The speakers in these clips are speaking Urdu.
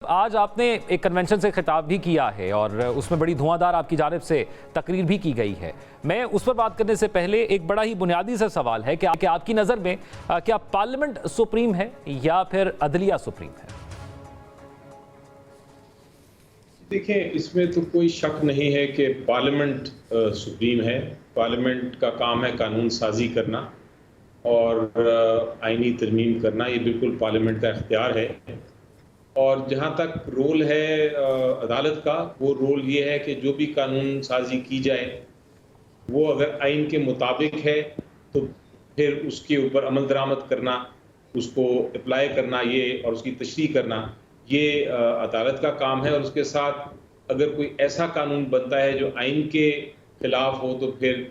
آج آپ نے ایک کنونشن سے خطاب بھی کیا ہے اور اس میں بڑی دھواندار آپ کی جانب سے تقریر بھی کی گئی ہے. میں اس پر بات کرنے سے پہلے ایک بڑا ہی بنیادی سا سوال ہے کہ آپ کی نظر میں کیا پارلیمنٹ سپریم ہے یا پھر عدلیہ سپریم ہے؟ دیکھیں، اس میں تو کوئی شک نہیں ہے کہ پارلیمنٹ سپریم ہے. پارلیمنٹ کا کام ہے قانون سازی کرنا اور آئینی ترمیم کرنا. یہ بالکل پارلیمنٹ کا اختیار ہے. اور جہاں تک رول ہے عدالت کا، وہ رول یہ ہے کہ جو بھی قانون سازی کی جائے وہ اگر آئین کے مطابق ہے تو پھر اس کے اوپر عمل درآمد کرنا، اس کو اپلائی کرنا یہ اور اس کی تشریح کرنا یہ عدالت کا کام ہے. اور اس کے ساتھ اگر کوئی ایسا قانون بنتا ہے جو آئین کے خلاف ہو تو پھر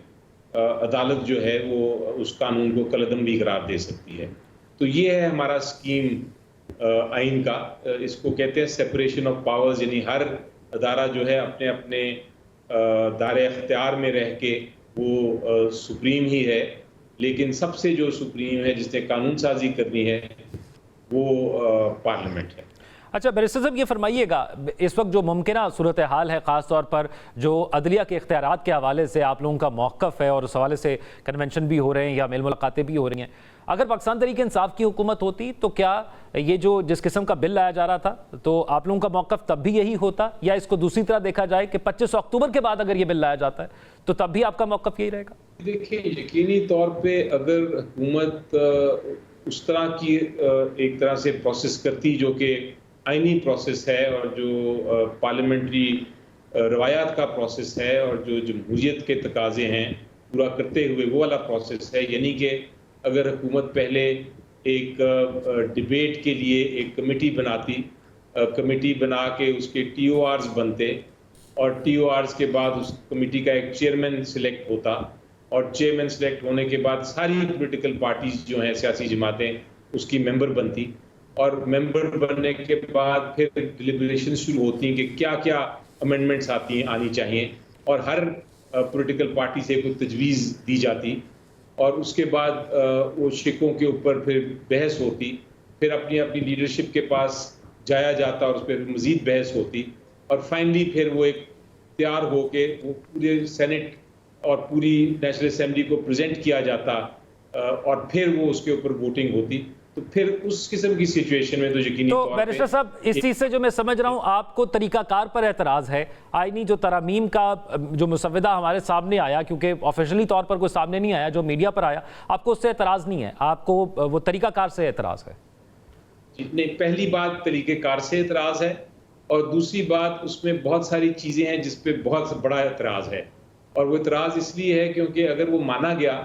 عدالت جو ہے وہ اس قانون کو کالعدم قرار دے سکتی ہے. تو یہ ہے ہمارا سکیم آئین کا. اس کو کہتے ہیں سیپریشن آف پاورز، یعنی ہر ادارہ جو ہے اپنے اپنے دائرۂ اختیار میں رہ کے وہ سپریم ہی ہے. لیکن سب سے جو سپریم ہے جس نے قانون سازی کرنی ہے وہ پارلیمنٹ ہے. اچھا بیرسٹر صاحب، یہ فرمائیے گا اس وقت جو ممکنہ صورتحال ہے، خاص طور پر جو عدلیہ کے اختیارات کے حوالے سے آپ لوگوں کا موقف ہے اور اس حوالے سے کنونشن بھی ہو رہے ہیں یا میل ملاقاتیں بھی ہو رہی ہیں، اگر پاکستان تحریک انصاف کی حکومت ہوتی تو کیا یہ جو جس قسم کا بل لایا جا رہا تھا تو آپ لوگوں کا موقف تب بھی یہی ہوتا، یا اس کو دوسری طرح دیکھا جائے کہ 25 اکتوبر کے بعد اگر یہ بل لایا جاتا ہے تو تب بھی آپ کا موقف یہی رہے گا؟ دیکھیں، یقینی طور پہ اگر حکومت اس طرح کی ایک طرح سے پروسیس کرتی جو کہ آئینی پروسیس ہے اور جو پارلیمنٹری روایات کا پروسیس ہے اور جو جمہوریت کے تقاضے ہیں پورا کرتے ہوئے وہ والا پروسیس ہے، یعنی کہ اگر حکومت پہلے ایک ڈیبیٹ کے لیے ایک کمیٹی بناتی، کمیٹی بنا کے اس کے ٹی او آرز بنتے اور ٹی او آرز کے بعد اس کمیٹی کا ایک چیئرمین سلیکٹ ہوتا اور چیئرمین سلیکٹ ہونے کے بعد ساری پولیٹیکل پارٹیز جو ہیں سیاسی جماعتیں اس کی ممبر بنتی اور ممبر بننے کے بعد پھر ڈیلیبریشن شروع ہوتی ہیں کہ کیا کیا امینڈمنٹس آنی چاہیے اور ہر پولیٹیکل پارٹی سے کوئی تجویز دی جاتی اور اس کے بعد وہ شکوں کے اوپر پھر بحث ہوتی، پھر اپنی اپنی لیڈرشپ کے پاس جایا جاتا اور اس پہ مزید بحث ہوتی اور فائنلی پھر وہ ایک تیار ہو کے وہ پورے سینٹ اور پوری نیشنل اسمبلی کو پریزنٹ کیا جاتا اور پھر وہ اس کے اوپر ووٹنگ ہوتی. تو پھر اس قسم کی سچویشن میں تو یقینی طور پہ بیرسٹر صاحب اس چیز سے جو میں سمجھ رہا ہوں آپ کو طریقہ کار پر اعتراض ہے. آئینی جو ترامیم کا جو مسودہ ہمارے سامنے آیا، کیونکہ آفیشلی طور پر کوئی سامنے نہیں آیا، جو میڈیا پر آیا، آپ کو اس سے اعتراض نہیں ہے، آپ کو وہ طریقہ کار سے اعتراض ہے؟ نہیں، پہلی بات طریقہ کار سے اعتراض ہے اور دوسری بات اس میں بہت ساری چیزیں ہیں جس پہ بہت بڑا اعتراض ہے. اور وہ اعتراض اس لیے ہے کیونکہ اگر وہ مانا گیا،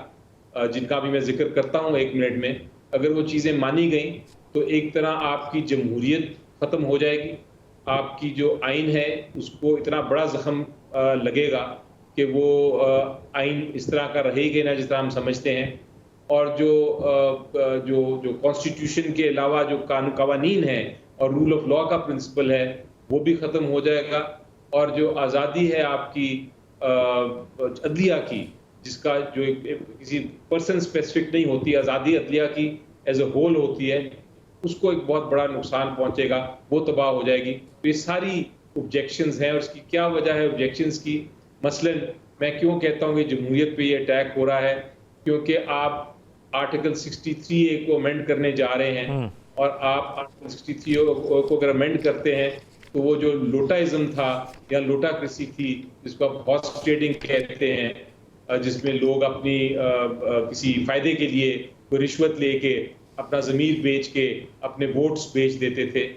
جن کا بھی میں ذکر کرتا ہوں 1 منٹ میں، اگر وہ چیزیں مانی گئیں تو ایک طرح آپ کی جمہوریت ختم ہو جائے گی. آپ کی جو آئین ہے اس کو اتنا بڑا زخم لگے گا کہ وہ آئین اس طرح کا رہے گا نہ جس طرح ہم سمجھتے ہیں. اور جو کانسٹیٹیوشن کے علاوہ جو قوانین ہیں اور رول آف لاء کا پرنسپل ہے وہ بھی ختم ہو جائے گا. اور جو آزادی ہے آپ کی عدلیہ کی، جس کا جو کسی پرسن اسپیسیفک نہیں ہوتی، آزادی عدلیہ کی ایز اے ہول ہوتی ہے، اس کو ایک بہت بڑا نقصان پہنچے گا، وہ تباہ ہو جائے گی. تو یہ ساری اوبجیکشنز ہیں اور اس کی کیا وجہ ہے اوبجیکشنز کی؟ مثلاً میں کیوں کہتا ہوں کہ جمہوریت پہ یہ اٹیک ہو رہا ہے، کیونکہ آپ آرٹیکل 63A کو امینڈ کرنے جا رہے ہیں اور آپ آرٹیکل 63A کو اگر امینڈ کرتے ہیں تو وہ جو لوٹاازم تھا یا لوٹاکریسی تھی، جس کو آپ ہارس ٹریڈنگ کہتے ہیں، جس میں لوگ اپنی کسی فائدے کے لیے کوئی رشوت لے کے اپنا ضمیر بیچ کے اپنے ووٹس بیچ دیتے تھے،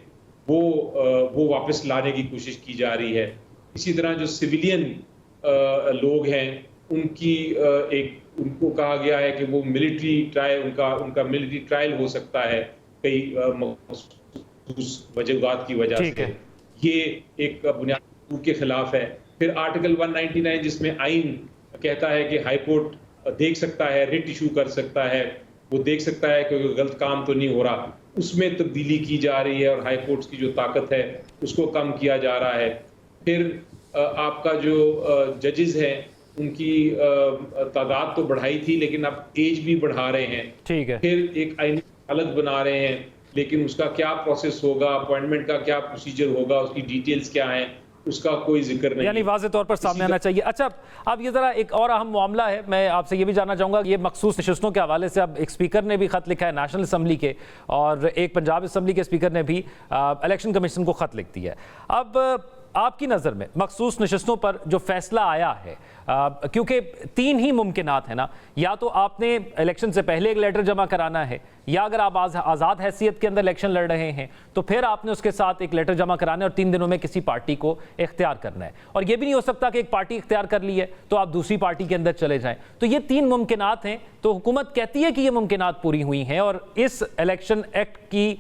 وہ واپس لانے کی کوشش کی جا رہی ہے. اسی طرح جو سویلین لوگ ہیں ان کو کہا گیا ہے کہ وہ ملٹری ٹرائل، ان کا ملٹری ٹرائل ہو سکتا ہے کئی مخصوص وجوہات کی وجہ سے. یہ ایک بنیادی حقوق کے خلاف ہے. پھر آرٹیکل 199 جس میں آئین کہتا ہے کہ ہائی کورٹ دیکھ سکتا ہے، ریٹ ایشو کر سکتا ہے، وہ دیکھ سکتا ہے کہ غلط کام تو نہیں ہو رہا، اس میں تبدیلی کی جا رہی ہے اور ہائی کورٹس کی جو طاقت ہے اس کو کم کیا جا رہا ہے. پھر آپ کا جو ججز ہیں ان کی تعداد تو بڑھائی تھی لیکن اب ایج بھی بڑھا رہے ہیں. پھر ایک آئینی حالت بنا رہے ہیں لیکن اس کا کیا پروسیس ہوگا، اپوائنٹمنٹ کا کیا پروسیجر ہوگا، اس کی ڈیٹیلز کیا ہیں، اس کا کوئی ذکر نہیں، یعنی واضح طور پر سامنے آنا چاہیے۔ اچھا، اب یہ ذرا ایک اور اہم معاملہ ہے، میں آپ سے یہ بھی جاننا چاہوں گا کہ یہ مخصوص نشستوں کے حوالے سے اب ایک اسپیکر نے بھی خط لکھا ہے نیشنل اسمبلی کے، اور ایک پنجاب اسمبلی کے اسپیکر نے بھی الیکشن کمیشن کو خط لکھ دیا ہے۔ اب آپ کی نظر میں مخصوص نشستوں پر جو فیصلہ آیا ہے، کیونکہ 3 ہی ممکنات ہیں نا، یا تو آپ نے الیکشن سے پہلے ایک لیٹر جمع کرانا ہے، یا اگر آپ آزاد حیثیت کے اندر الیکشن لڑ رہے ہیں تو پھر آپ نے اس کے ساتھ ایک لیٹر جمع کرانا ہے اور 3 دنوں میں کسی پارٹی کو اختیار کرنا ہے، اور یہ بھی نہیں ہو سکتا کہ ایک پارٹی اختیار کر لی ہے تو آپ دوسری پارٹی کے اندر چلے جائیں۔ تو یہ 3 ممکنات ہیں، تو حکومت کہتی ہے کہ یہ ممکنات پوری ہوئی ہیں اور اس الیکشن ایکٹ کی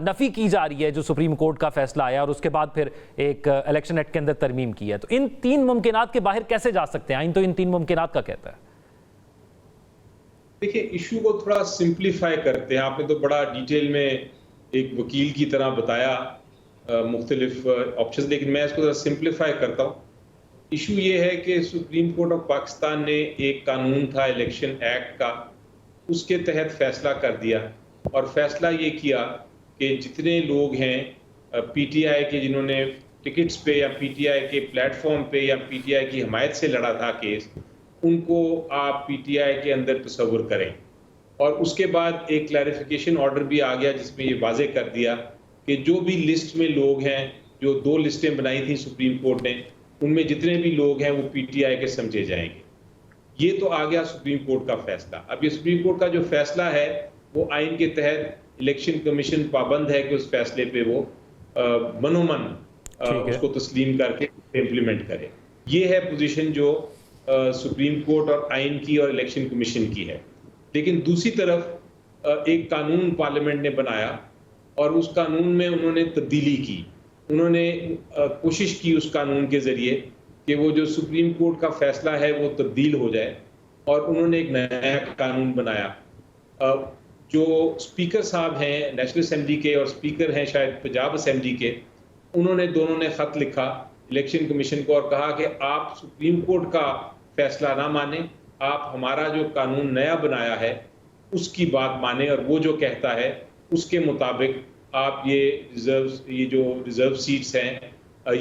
نفی کی جا رہی ہے جو سپریم کورٹ کا فیصلہ آیا، اور اس کے بعد پھر ایک الیکشن ایکٹ کے اندر ترمیم کی ہے۔ تو ان 3 ممکنات کے باہر کیسے جا سکتے ہیں؟ آئین تو ان 3 ممکنات کا کہتا ہے۔ دیکھیں، ایشو کو تھوڑا سمپلیفائی کرتے ہیں۔ آپ نے تو بڑا ڈیٹیل میں ایک وکیل کی طرح بتایا مختلف آپشنز، لیکن میں اس کو ذرا سمپلیفائی کرتا ہوں۔ ایشو یہ ہے کہ سپریم کورٹ آف پاکستان نے ایک قانون تھا الیکشن ایکٹ کا، اس کے تحت فیصلہ کر دیا، اور فیصلہ یہ کیا کہ جتنے لوگ ہیں پی ٹی آئی کے جنہوں نے ٹکٹس پہ یا پی ٹی آئی کے پلیٹ فارم پہ یا پی ٹی آئی کی حمایت سے لڑا تھا کیس، ان کو آپ پی ٹی آئی کے اندر تصور کریں۔ اور اس کے بعد ایک کلیریفیکیشن آرڈر بھی آ گیا جس میں یہ واضح کر دیا کہ جو بھی لسٹ میں لوگ ہیں، جو 2 لسٹیں بنائی تھیں سپریم کورٹ نے، ان میں جتنے بھی لوگ ہیں وہ پی ٹی آئی کے سمجھے جائیں گے۔ یہ تو آ گیا سپریم کورٹ کا فیصلہ۔ اب یہ سپریم کورٹ کا جو فیصلہ ہے وہ آئین کے تحت الیکشن کمیشن پابند ہے کہ اس فیصلے پہ وہ منومن اس کو تسلیم کر کے امپلیمنٹ کرے۔ یہ ہے پوزیشن جو سپریم کورٹ اور آئین کی اور الیکشن کمیشن کی ہے۔ لیکن دوسری طرف ایک قانون پارلیمنٹ نے بنایا، اور اس قانون میں انہوں نے تبدیلی کی۔ انہوں نے کوشش کی اس قانون کے ذریعے کہ وہ جو سپریم کورٹ کا فیصلہ ہے وہ تبدیل ہو جائے، اور انہوں نے ایک نیا قانون بنایا۔ جو اسپیکر صاحب ہیں نیشنل اسمبلی کے اور اسپیکر ہیں شاید پنجاب اسمبلی کے، انہوں نے دونوں نے خط لکھا الیکشن کمیشن کو اور کہا کہ آپ سپریم کورٹ کا فیصلہ نہ مانیں، آپ ہمارا جو قانون نیا بنایا ہے اس کی بات مانیں، اور وہ جو کہتا ہے اس کے مطابق آپ یہ جو ریزرو سیٹس ہیں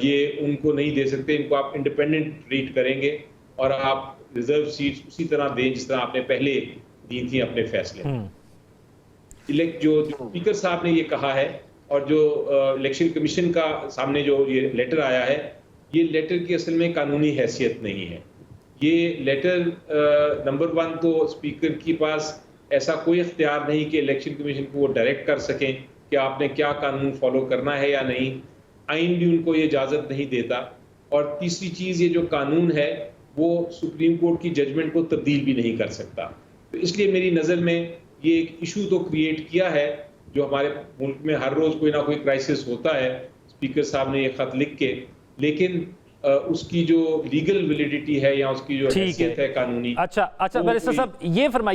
یہ ان کو نہیں دے سکتے، ان کو آپ انڈیپینڈنٹ ٹریٹ کریں گے، اور آپ ریزرو سیٹس اسی طرح دیں جس طرح آپ نے پہلے دی تھیں اپنے فیصلے۔ جو اسپیکر صاحب نے یہ کہا ہے، اور جو الیکشن کمیشن کا سامنے جو یہ لیٹر آیا ہے، یہ لیٹر کی اصل میں قانونی حیثیت نہیں ہے۔ یہ لیٹر نمبر 1 تو اسپیکر کے پاس ایسا کوئی اختیار نہیں کہ الیکشن کمیشن کو وہ ڈائریکٹ کر سکیں کہ آپ نے کیا قانون فالو کرنا ہے یا نہیں، آئین بھی ان کو یہ اجازت نہیں دیتا۔ اور تیسری چیز، یہ جو قانون ہے وہ سپریم کورٹ کی ججمنٹ کو تبدیل بھی نہیں کر سکتا۔ تو اس لیے میری نظر میں یہ ایک ایشو تو کریٹ کیا ہے، جو ہمارے ملک میں ہر روز کوئی نہ کوئی کرائسس ہوتا ہے، اسپیکر صاحب نے یہ خط لکھ کے، لیکن اس کی جو لیگل ویلیڈیٹی ہے یا اس کی جو حیثیت ہے قانونی۔ اچھا بیرسٹر صاحب، یہ فرمائیے